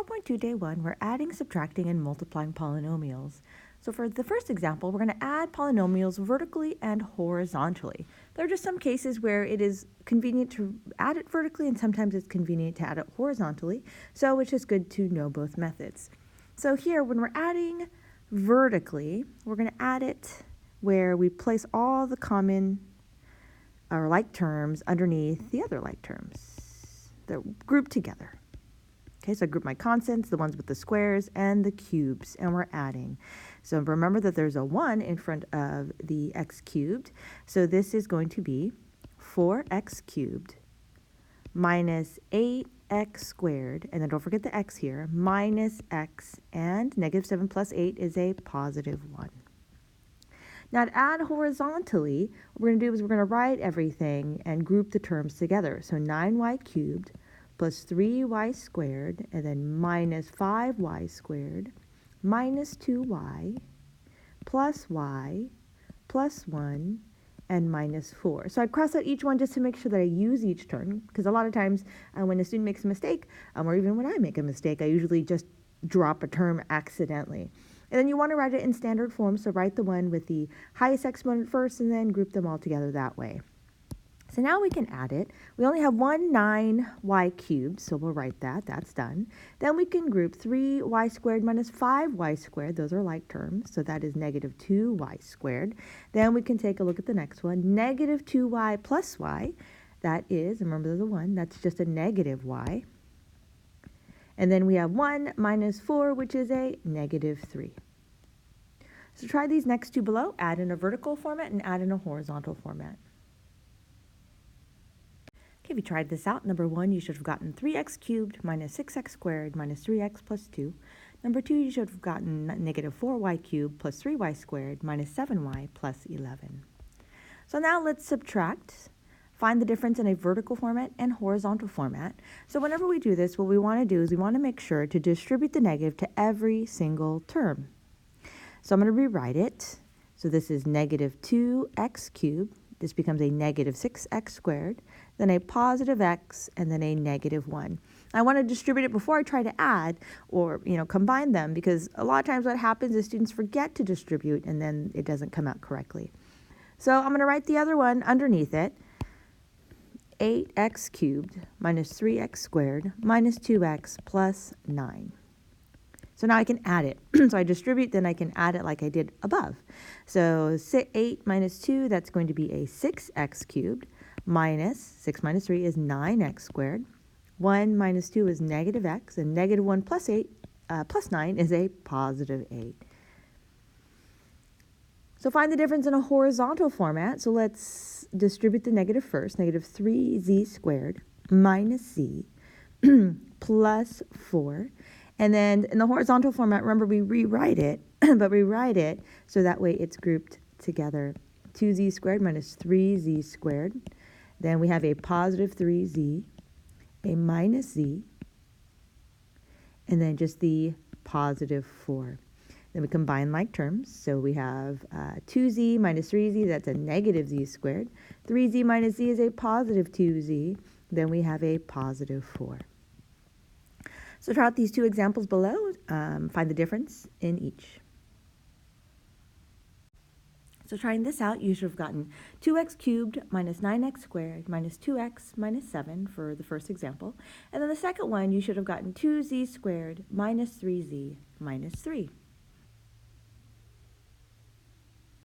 12.2 day 1, we're adding, subtracting, and multiplying polynomials. So for the first example, we're going to add polynomials vertically and horizontally. There are just some cases where it is convenient to add it vertically and sometimes it's convenient to add it horizontally. So it's just good to know both methods. So here, when we're adding vertically, we're going to add it where we place all the common or like terms underneath the other like terms. They're grouped together. Okay, so I group my constants, the ones with the squares, and the cubes, and we're adding. So remember that there's a 1 in front of the x cubed. So this is going to be 4x cubed minus 8x squared, and then don't forget the x here, minus x, and negative 7 plus 8 is a positive 1. Now to add horizontally, what we're going to do is we're going to write everything and group the terms together. So 9y cubed plus 3y squared, and then minus 5y squared, minus 2y, plus y, plus 1, and minus 4. So I cross out each one just to make sure that I use each term, because a lot of times when a student makes a mistake, or even when I make a mistake, I usually just drop a term accidentally. And then you want to write it in standard form, so write the one with the highest exponent first, and then group them all together that way. So now we can add it. We only have 9y cubed, so we'll write that. That's done. Then we can group 3y squared minus 5y squared. Those are like terms, so that is negative 2y squared. Then we can take a look at the next one. Negative 2y plus y. That is, remember there's a 1, that's just a negative y. And then we have 1 minus 4, which is a negative 3. So try these next two below. Add in a vertical format and add in a horizontal format. Okay, if you tried this out, number 1, you should have gotten 3x cubed minus 6x squared minus 3x plus 2. Number 2, you should have gotten negative 4y cubed plus 3y squared minus 7y plus 11. So now let's subtract. Find the difference in a vertical format and horizontal format. So whenever we do this, what we want to do is we want to make sure to distribute the negative to every single term. So I'm going to rewrite it. So this is negative 2x cubed. This becomes a negative 6x squared, then a positive x, and then a negative 1. I want to distribute it before I try to add or combine them, because a lot of times what happens is students forget to distribute and then it doesn't come out correctly. So I'm going to write the other one underneath it. 8x cubed minus 3x squared minus 2x plus 9. So now I can add it. So I distribute, then I can add it like I did above. So 8 minus 2, that's going to be a 6x cubed, minus 6 minus 3 is 9x squared. 1 minus 2 is negative x, and negative 1 plus 8 plus 9 is a positive 8. So find the difference in a horizontal format. So let's distribute the negative first. Negative 3z squared minus z plus 4. And then in the horizontal format, remember we rewrite it, but rewrite it so that way it's grouped together. 2z squared minus 3z squared. Then we have a positive 3z, a minus z, and then just the positive 4. Then we combine like terms. So we have 2z minus 3z, that's a negative z squared. 3z minus z is a positive 2z. Then we have a positive 4. So try out these two examples below. Find the difference in each. So trying this out, you should have gotten 2x cubed minus 9x squared minus 2x minus 7 for the first example. And then the second one, you should have gotten 2z squared minus 3z minus 3.